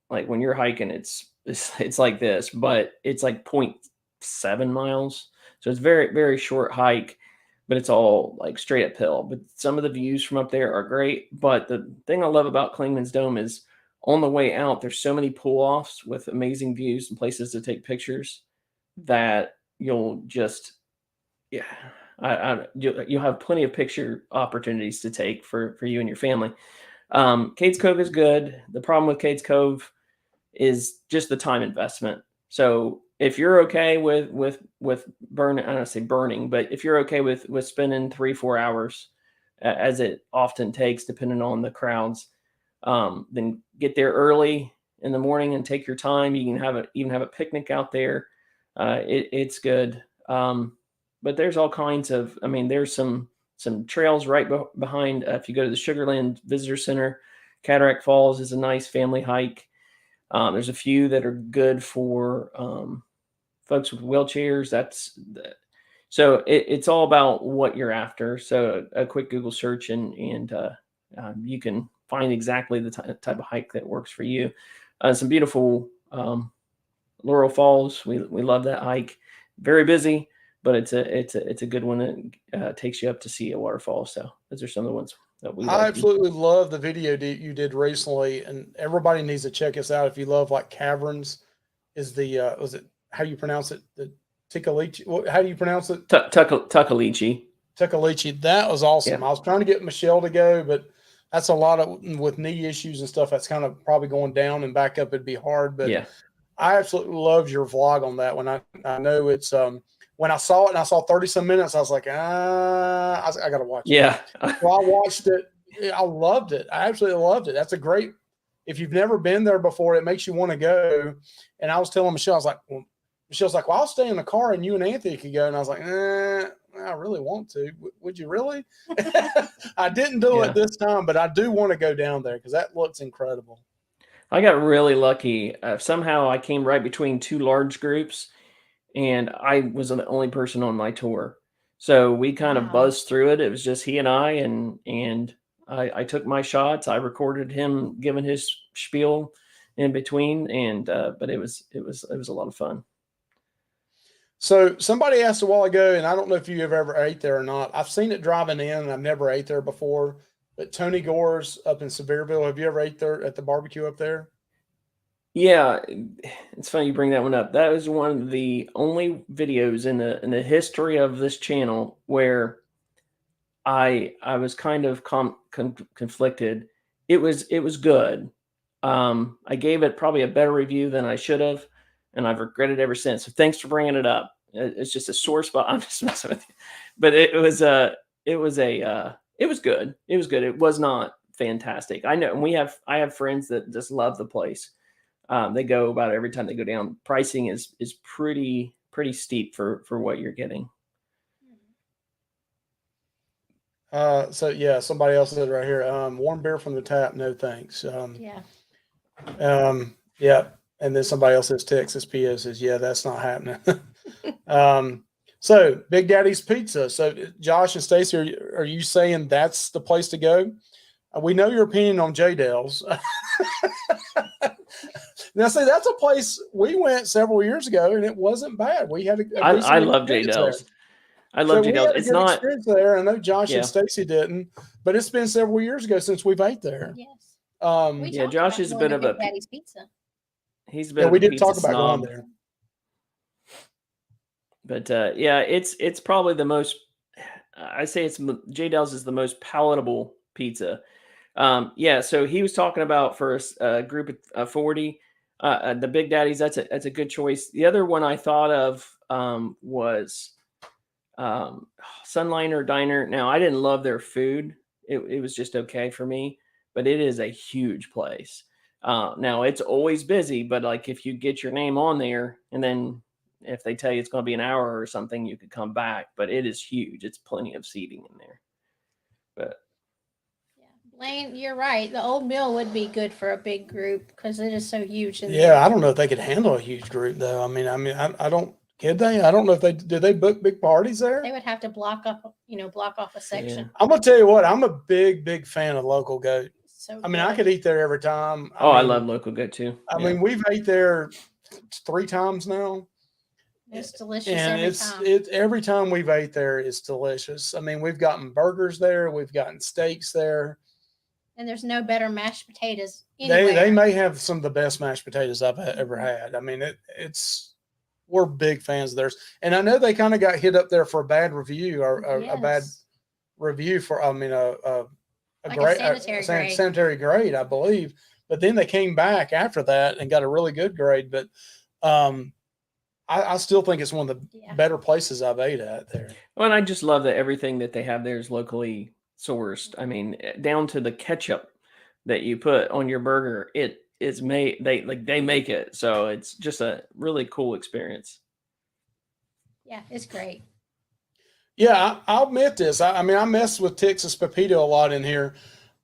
like when you're hiking, it's like this, but it's like 0.7 miles. So it's very, very short hike, but it's all like straight uphill. But some of the views from up there are great. But the thing I love about Klingman's Dome is on the way out, there's so many pull-offs with amazing views and places to take pictures that you'll just, you'll have plenty of picture opportunities to take for you and your family. Kate's Cove is good. The problem with Kate's Cove is just the time investment. So if you're okay with burning, I don't say burning, but if you're okay with spending 3-4 hours, as it often takes, depending on the crowds, then get there early in the morning and take your time. You can even have a picnic out there. It's good. But there's all kinds of, I mean, there's some trails right behind. If you go to the Sugarland Visitor Center, Cataract Falls is a nice family hike. There's a few that are good for folks with wheelchairs. So it's all about what you're after. So a quick Google search and you can find exactly the type of hike that works for you. Some beautiful Laurel Falls. We love that hike. Very busy, but it's a good one. It takes you up to see a waterfall. So those are some of the ones that we like. I absolutely love the video you did recently, and everybody needs to check us out if you love like caverns. Is the was it how you pronounce it? The Tikalichi. How do you pronounce it? Tuckalichi. Tikalichi. That was awesome. Yeah. I was trying to get Michelle to go, but that's a lot of with knee issues and stuff. That's kind of probably going down and back up. It'd be hard, but Yeah. I absolutely loved your vlog on that one. I know it's when I saw it and I saw 30 some minutes, I was like, I got to watch it. Yeah. So I watched it. I loved it. I absolutely loved it. That's a great, if you've never been there before, it makes you want to go. And I was telling Michelle, I was like, Michelle's like, well, I'll stay in the car and you and Anthony could go. And I was like, I really want to. Would you really? I didn't do it this time, but I do want to go down there because that looks incredible. I got really lucky. Somehow I came right between two large groups, and I was the only person on my tour. So we kind of buzzed through it. It was just he and I, and I took my shots. I recorded him giving his spiel in between, and but it was a lot of fun. So somebody asked a while ago, and I don't know if you have ever ate there or not. I've seen it driving in, and I've never ate there before. But Tony Gore's up in Sevierville. Have you ever ate there at the barbecue up there? Yeah, it's funny you bring that one up. That was one of the only videos in the history of this channel where I was kind of conflicted. It was good. I gave it probably a better review than I should have, and I've regretted ever since. So thanks for bringing it up. It's just a sore spot. I'm just messing with you, but it was good. It was good. It was not fantastic. I know, and I have friends that just love the place. They go about every time they go down. Pricing is pretty steep for what you're getting. So yeah, somebody else said right here, warm beer from the tap, no thanks. Yeah. And then somebody else says Texas PO says, yeah, that's not happening. So Big Daddy's Pizza. So Josh and Stacy, are you saying that's the place to go? We know your opinion on J Dell's. Now, see, that's a place we went several years ago, and it wasn't bad. We had I love J Dell's. I love J Dell's. It's not experience there. I know Josh and Stacy didn't, but it's been several years ago since we've ate there. Yes. Josh is a bit of a Daddy's Pizza. He's been. We did talk about going there. But it's probably the most. I say it's J Dell's is the most palatable pizza. So he was talking about for a group of 40. The Big Daddy's, that's a good choice. The other one I thought of was Sunliner Diner. Now, I didn't love their food. It was just okay for me, but it is a huge place. Now, it's always busy, but like if you get your name on there and then if they tell you it's going to be an hour or something, you could come back, but it is huge. It's plenty of seating in there. But Blaine, you're right. The Old Mill would be good for a big group because it is so huge. I don't know if they could handle a huge group though. I mean, I don't. Could they? I don't know if they book big parties there. They would have to block off a section. Yeah. I'm gonna tell you what. I'm a big fan of Local Goat. So I mean, I could eat there every time. I love Local Goat too. I mean, we've ate there 3 times now. It's delicious, and every time we've ate there, it's delicious. I mean, we've gotten burgers there, we've gotten steaks there. And there's no better mashed potatoes anywhere. They may have some of the best mashed potatoes I've ever had. I mean, we're big fans of theirs. And I know they kind of got hit up there for a bad review or a bad review for, a sanitary grade, I believe. But then they came back after that and got a really good grade. But I still think it's one of the better places I've ate at there. Well, and I just love that everything that they have there is locally sourced. I mean, down to the ketchup that you put on your burger, it is made. They make it, so it's just a really cool experience. Yeah, it's great. Yeah, I'll admit this. I mean, I mess with Texas Pepito a lot in here.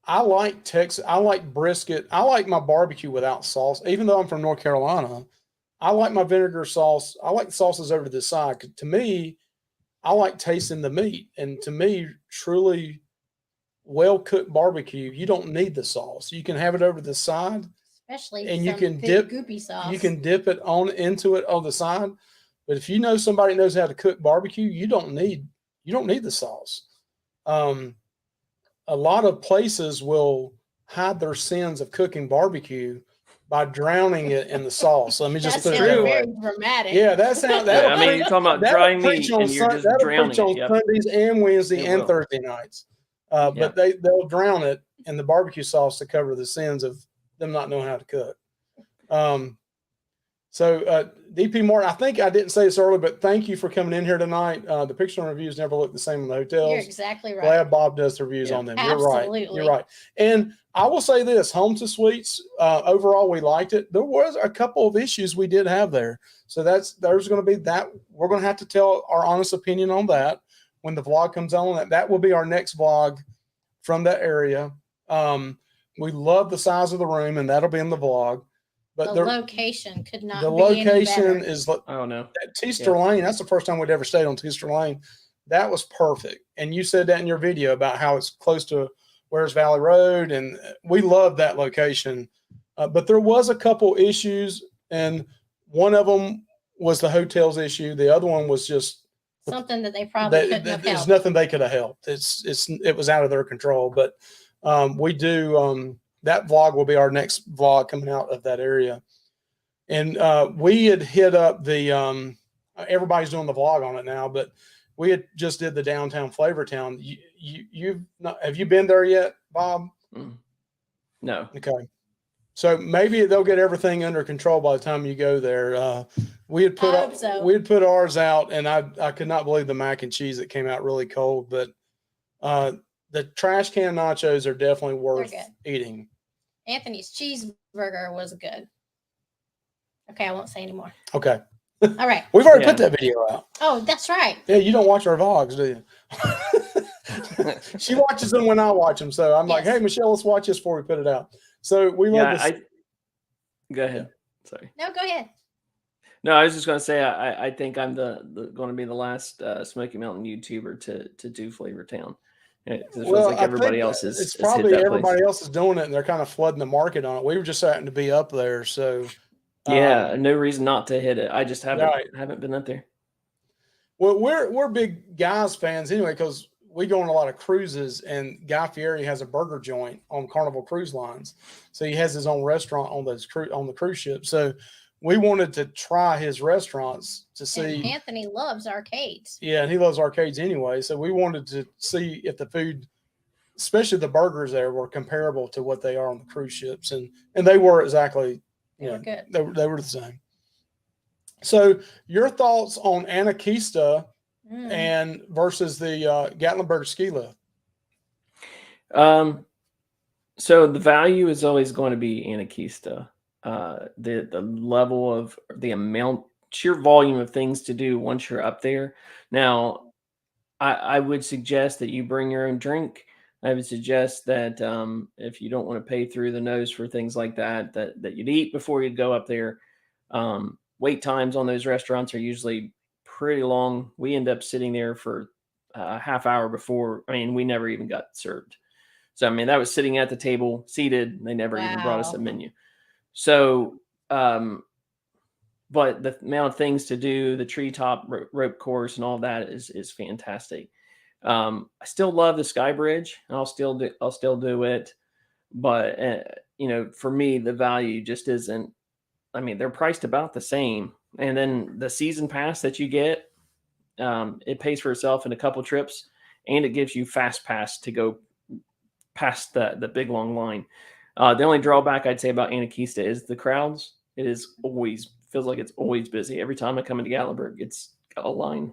I like Texas. I like brisket. I like my barbecue without sauce. Even though I'm from North Carolina, I like my vinegar sauce. I like the sauces over to the side. To me, I like tasting the meat. And to me, truly well-cooked barbecue, you don't need the sauce. You can have it over the side. Especially and some you can thick, dip goopy sauce. You can dip it into it on the side. But if you know somebody knows how to cook barbecue, you don't need the sauce. A lot of places will hide their sins of cooking barbecue by drowning it in the sauce. Let me just put it that way. Very dramatic. Yeah, that sounds. I mean, you're talking about dry meat, and you're just drowning it. On Yep. Sundays and Wednesday and Thursday nights. But they'll drown it in the barbecue sauce to cover the sins of them not knowing how to cook. So DP Martin, I think I didn't say this earlier, but thank you for coming in here tonight. The picture and reviews never look the same in the hotels. You're exactly right. Glad Bob does the reviews on them. Absolutely. You're right. And I will say this, Home to Suites, overall, we liked it. There was a couple of issues we did have there. So there's going to be that. We're going to have to tell our honest opinion on that when the vlog comes on. That will be our next vlog from that area. We love the size of the room, and that'll be in the vlog. But the location could not. The be location any better. is. Oh no, at Teaster Lane. That's the first time we'd ever stayed on Teaster Lane. That was perfect. And you said that in your video about how it's close to Wares Valley Road, and we love that location. But there was a couple issues, and one of them was the hotel's issue. The other one was just something that they probably couldn't have helped. There's nothing they could have helped. It was out of their control. But we do. That vlog will be our next vlog coming out of that area. And we had hit up the everybody's doing the vlog on it now, but we had just did the downtown Flavortown. Have you been there yet, Bob? No. Okay. So maybe they'll get everything under control by the time you go there. We had put ours out, and I could not believe the mac and cheese that came out really cold, but the trash can nachos are definitely worth eating. Anthony's cheeseburger was good. Okay, I won't say anymore. Okay. All right. We've already put that video out. Oh, that's right. Yeah, you don't watch our vlogs, do you? She watches them when I watch them. So I'm like, hey, Michelle, let's watch this before we put it out. So we love this. Go ahead. Sorry. No, go ahead. No, I was just going to say, I think I'm going to be the last Smoky Mountain YouTuber to do Flavortown. It feels like everybody else is. It's probably everybody else is doing it, and they're kind of flooding the market on it. We were just happening to be up there, so no reason not to hit it. I just haven't been up there. Well, we're big Guy's fans anyway, because we go on a lot of cruises, and Guy Fieri has a burger joint on Carnival Cruise Lines, so he has his own restaurant on the cruise ship. So we wanted to try his restaurants to see. And Anthony loves arcades. Yeah, and he loves arcades anyway. So we wanted to see if the food, especially the burgers there, were comparable to what they are on the cruise ships. And they were exactly, they were good. They were the same. So your thoughts on Anakista and versus the Gatlinburg ski lift? So the value is always going to be Anakista. The level of the amount, sheer volume of things to do once you're up there. Now, I would suggest that you bring your own drink. I would suggest that if you don't want to pay through the nose for things like that you'd eat before you'd go up there. Wait times on those restaurants are usually pretty long. We end up sitting there for a half hour before. I mean, we never even got served. So, I mean, that was sitting at the table, seated. They never even brought us a menu. So, but the amount of things to do, the treetop rope course and all that is fantastic. I still love the Sky Bridge. I'll still do it. But, for me, the value just isn't, I mean, they're priced about the same. And then the season pass that you get, it pays for itself in a couple trips, and it gives you fast pass to go past the big long line. The only drawback I'd say about Anakista is the crowds. It is always feels like it's always busy. Every time I come into Gatlinburg, it's got a line.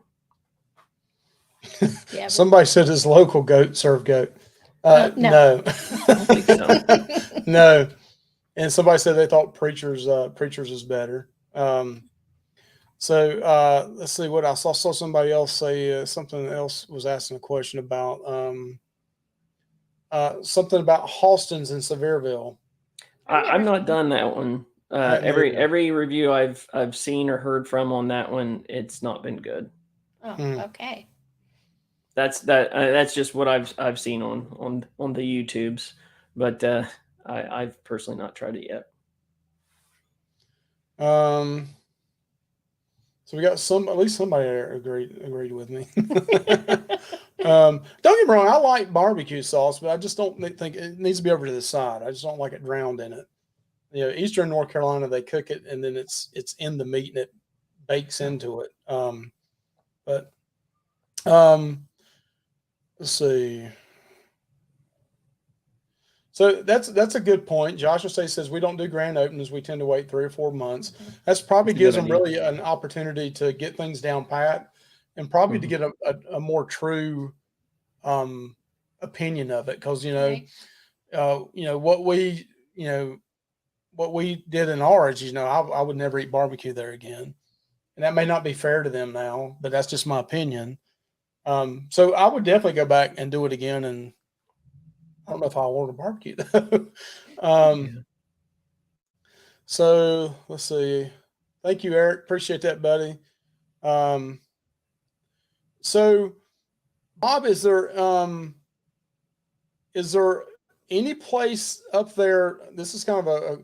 Yeah, Somebody said his local goat served goat. No. No. I don't think so. No. And somebody said they thought preachers is better. So let's see what else. I saw somebody else say something else was asking a question about something about Halston's in Sevierville. I've not done that one. Every review I've seen or heard from on that one, it's not been good. Oh, okay. That's just what I've seen on the YouTubes, but I've personally not tried it yet. So we got at least somebody there agreed with me. Don't get me wrong, I like barbecue sauce, but I just don't think it needs to be over to the side. I just don't like it drowned in it. You know, Eastern North Carolina, they cook it and then it's in the meat and it bakes into it. Let's see. So that's a good point. Joshua says we don't do grand openings. We tend to wait 3 or 4 months. That's probably gives them really an opportunity to get things down pat and probably to get a more true opinion of it. Because what we did in ours, I would never eat barbecue there again, and that may not be fair to them now, but that's just my opinion. So I would definitely go back and do it again, and I don't know if I want to barbecue though. So let's see. Thank you, Eric. Appreciate that, buddy. So Bob, is there any place up there? This is kind of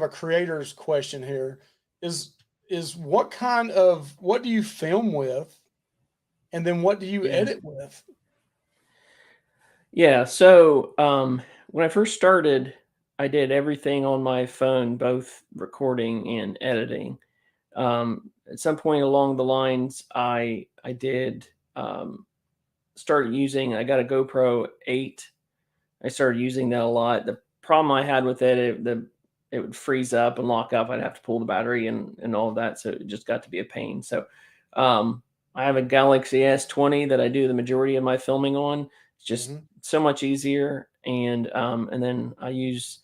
a creator's question here. Is what do you film with, and then what do you edit with? Yeah. So when I first started, I did everything on my phone, both recording and editing. At some point along the lines, I did start using. I got a GoPro 8. I started using that a lot. The problem I had with it would freeze up and lock up. I'd have to pull the battery and all of that. So it just got to be a pain. So I have a Galaxy S20 that I do the majority of my filming on. It's just so much easier. And then I use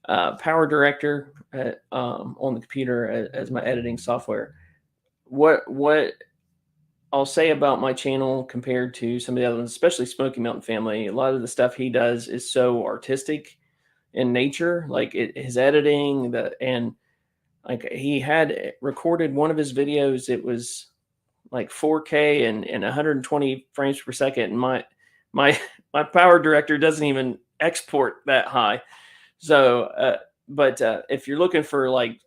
Power Director on the computer as my editing software. What I'll say about my channel compared to some of the other ones, especially Smoky Mountain Family, a lot of the stuff he does is so artistic in nature, like his editing, and like he had recorded one of his videos. It was like 4K and 120 frames per second. And my Power Director doesn't even export that high. So, but if you're looking for like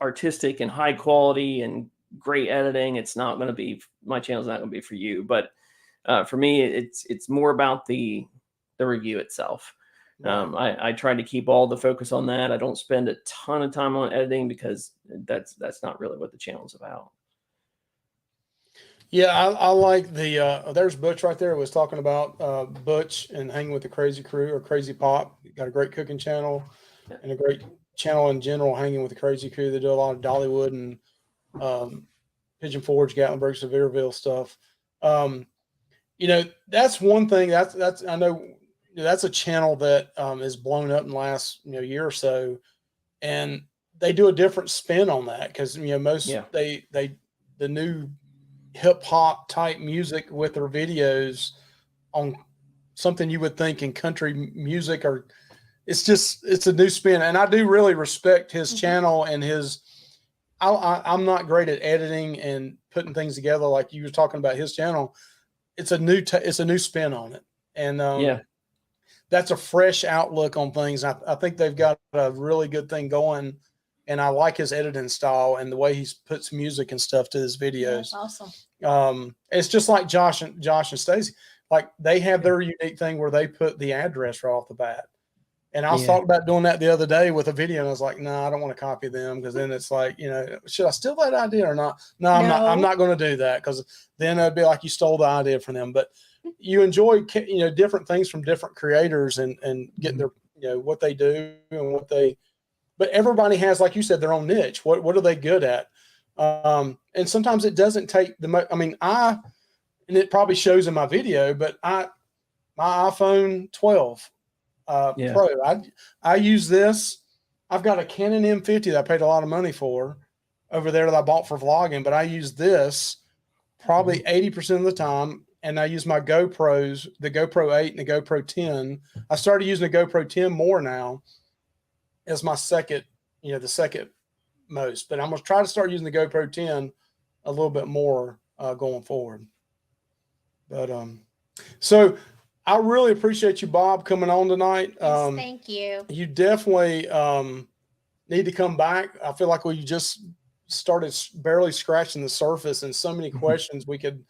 artistic and high quality and great editing, it's not going to be, my channel's not going to be for you. But for me, it's more about the review itself. I try to keep all the focus on that. I don't spend a ton of time on editing because that's not really what the channel's about. Yeah, I like there's Butch right there. Was talking about Butch and Hanging with the Crazy Crew or Crazy Pop. Got a great cooking channel and a great channel in general, Hanging with the Crazy Crew. They do a lot of Dollywood and Pigeon Forge, Gatlinburg, Sevierville stuff. That's one thing that's I know that's a channel that is blown up in the last year or so, and they do a different spin on that because the new hip hop type music with their videos on something you would think in country music, or it's a new spin. And I do really respect his channel and I'm not great at editing and putting things together. Like you were talking about his channel, it's a new spin on it. And that's a fresh outlook on things. I think they've got a really good thing going. And I like his editing style and the way he puts music and stuff to his videos. Yeah, that's awesome. It's just like Josh and Stacey, like they have their unique thing where they put the address right off the bat. And I was talking about doing that the other day with a video, and I was like, no, I don't want to copy them because then it's like, should I steal that idea or not? No, I'm not going to do that because then it'd be like you stole the idea from them. But you enjoy, different things from different creators and getting their, what they do and what they but everybody has, like you said, their own niche. What are they good at? And sometimes it doesn't take and it probably shows in my video, but my iPhone 12 Pro, I use this. I've got a Canon M50 that I paid a lot of money for over there that I bought for vlogging, but I use this probably 80% of the time. And I use my GoPros, the GoPro 8 and the GoPro 10. I started using the GoPro 10 more now as my second, the second most. But I'm going to try to start using the GoPro 10 a little bit more going forward. But so I really appreciate you, Bob, coming on tonight. Yes, thank you. You definitely need to come back. I feel like we just started barely scratching the surface, and so many questions we could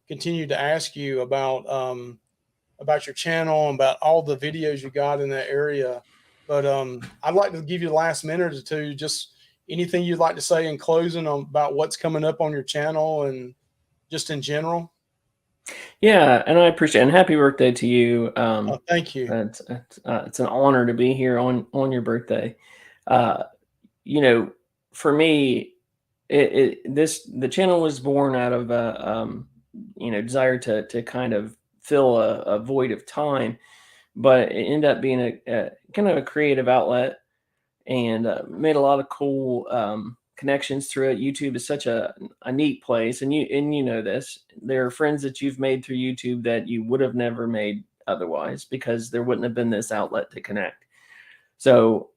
continue to ask you about your channel and about all the videos you got in that area. But I'd like to give you the last minute or two, just anything you'd like to say in closing about what's coming up on your channel and just in general. Yeah, and I appreciate it. And happy birthday to you. Thank you. It's an honor to be here on your birthday. For me, the channel was born out of desire to kind of fill a void of time, but it ended up being a kind of a creative outlet, and made a lot of cool connections through it. YouTube is such a neat place, and you know this. There are friends that you've made through YouTube that you would have never made otherwise, because there wouldn't have been this outlet to connect. So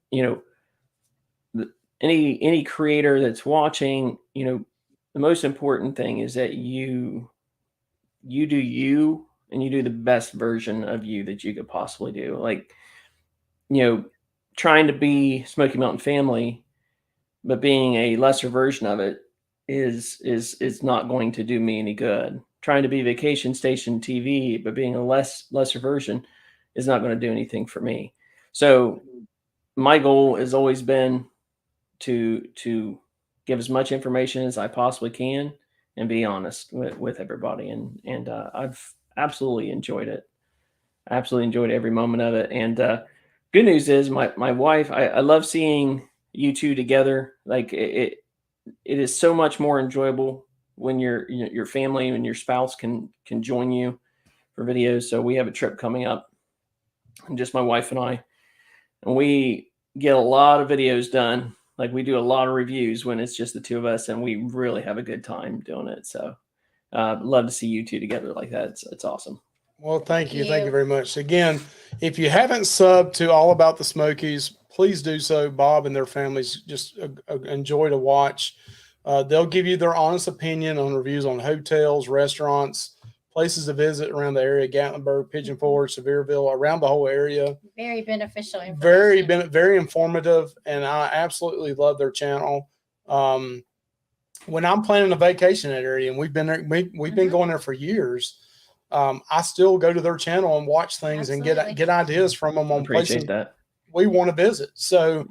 any creator that's watching, the most important thing is that you do you, and you do the best version of you that you could possibly do. Like, trying to be Smoky Mountain Family, but being a lesser version of it is not going to do me any good. Trying to be Vacation Station TV, but being a lesser version is not going to do anything for me. So my goal has always been to give as much information as I possibly can and be honest with everybody. And I've absolutely enjoyed it. I absolutely enjoyed every moment of it. And good news is my wife, I love seeing you two together. Like it is so much more enjoyable when your family and your spouse can join you for videos. So we have a trip coming up, and just my wife and I, and we get a lot of videos done. Like, we do a lot of reviews when it's just the two of us, and we really have a good time doing it. So love to see you two together like that. It's awesome. Well, thank you. Thank you very much. Again, if you haven't subbed to All About the Smokies, please do so. Bob and their families just enjoy to watch. They'll give you their honest opinion on reviews on hotels, restaurants, places to visit around the area, Gatlinburg, Pigeon Forge, Sevierville, around the whole area. Very beneficial information. Very informative, and I absolutely love their channel. When I'm planning a vacation in that area, and we've been there, we've been going there for years, I still go to their channel and watch things and get ideas from them on places that we want to visit. So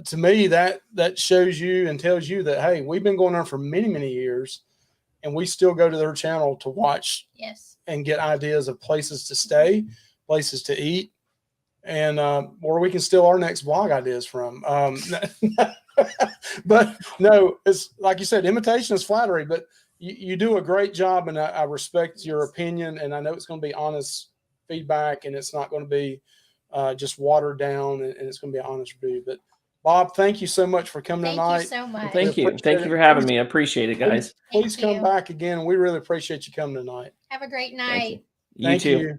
to me, that shows you and tells you that, hey, we've been going there for many, many years, and we still go to their channel to watch and get ideas of places to stay, places to eat, and where we can steal our next vlog ideas from. But no, it's like you said, imitation is flattery, but you do a great job, and I respect your opinion, and I know it's going to be honest feedback, and it's not going to be just watered down, and it's going to be an honest review. But Bob, thank you so much for coming tonight. Thank you so much. Thank you. Thank you for having me. I appreciate it, guys. Please come back again. We really appreciate you coming tonight. Have a great night. Thank you.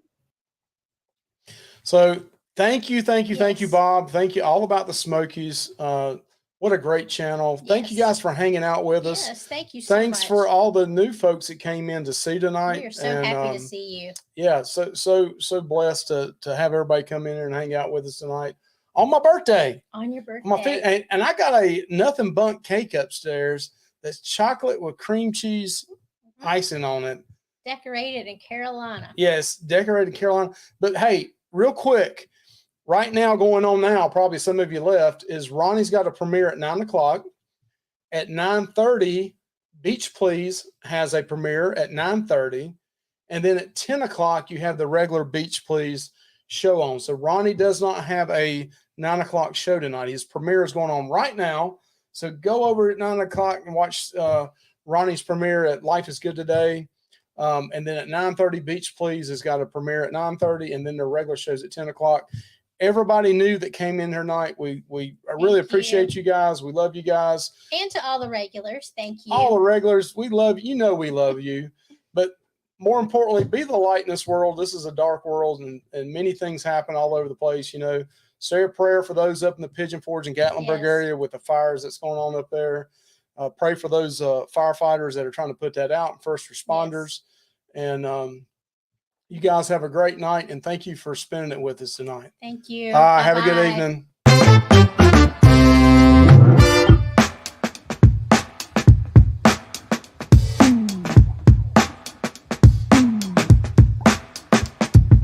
So thank you, Bob. Thank you. All About the Smokies. What a great channel. Thank you guys for hanging out with us. Yes, thank you so much. Thanks for all the new folks that came in to see tonight. We are so happy to see you. Yeah, so blessed to have everybody come in here and hang out with us tonight on my birthday. On your birthday. And I got a nothing bundt cake upstairs that's chocolate with cream cheese icing on it. Decorated in Carolina. Yes, decorated in Carolina. But hey, real quick, right now, going on now, probably some of you left, is Ronnie's got a premiere at 9 o'clock. At 9:30, Beach Please has a premiere at 9:30. And then at 10 o'clock, you have the regular Beach Please show on. So Ronnie does not have a 9 o'clock show tonight. His premiere is going on right now. So go over at 9 o'clock and watch Ronnie's premiere at Life is Good Today. And then at 9:30, Beach Please has got a premiere at 9:30, and then their regular shows at 10 o'clock. Everybody new that came in here tonight, we really appreciate you guys. We love you guys. And to all the regulars, thank you. All the regulars, we love you. You know we love you. But more importantly, be the light in this world. This is a dark world, and many things happen all over the place. Say a prayer for those up in the Pigeon Forge and Gatlinburg area with the fires that's going on up there. Pray for those firefighters that are trying to put that out, and first responders. And you guys have a great night, and thank you for spending it with us tonight. Thank you. Have a good evening.